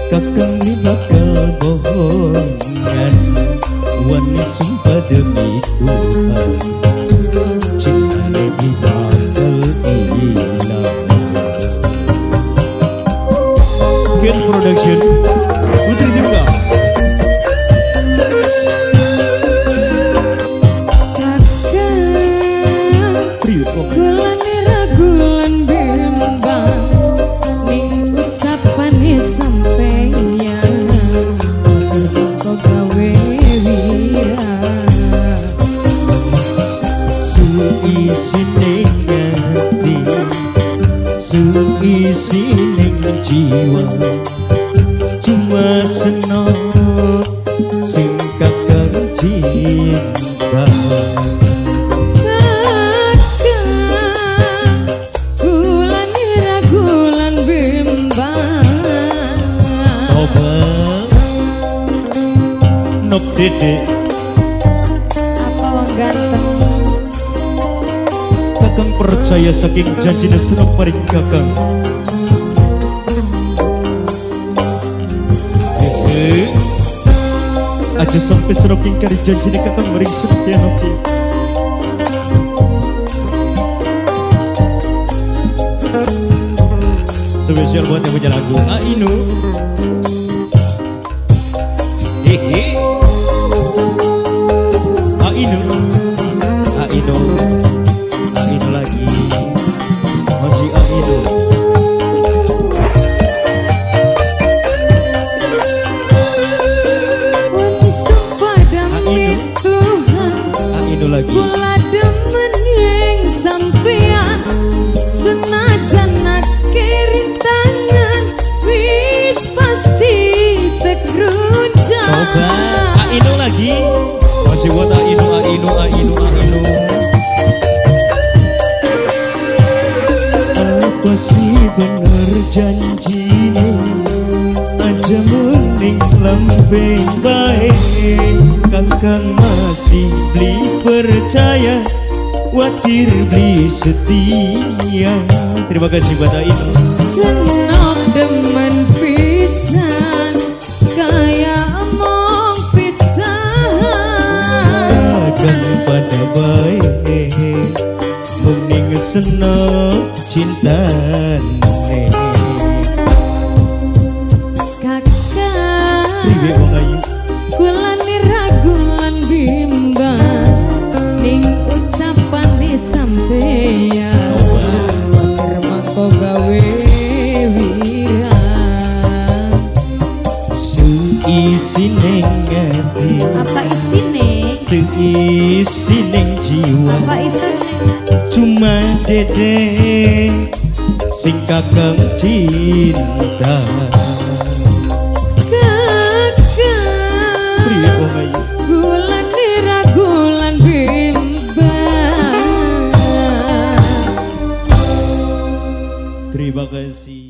Kakang ni bakal bohongan, wani sumpah demi Tuhan, cinta ini bakal hilang. Gen Production Putri juga. Isi ning jiwa cuma senok sing kakang cinta. Kakang gulan ragulan bimbang, Coba nok dedek apa wong ganteng. Kakang percaya saking janjina senok paring kakang. Aja sampai senok ingkari janjina kakang maring senok ya noki. Spesial buat yang punya lagu Ainu. Hehe. Ainu. Ainu. Ainu lagi. Masih Ainu. Wani sumpah demi Tuhan, Ainu lagi. kula demen yang sampean, senajan akirin tangan wis pasti tekrunjang. Coba Ainu lagi. Masih buat Ainu, Ainu, Ainu, Ainu. Apa sih bener janjinya? Aja mending lembeng baik. Kakang masih beli percaya, watir beli setia. Terima kasih buat Ainu. Senok demen pisan, kaya omong pisan. Kakang pada baik, mending senok cinta nih. Kakang Priwe wong ayu. kulane ragulan bimbang, ning ucapane sampeyan mangko gawe wirang. Seisi ning ati, Apa isine? seisi ning jiwa, Apa isine? cuma dedek sing kakang cinta. Priwe wong ayu. Kulane ragulan bimbang. Terima kasih.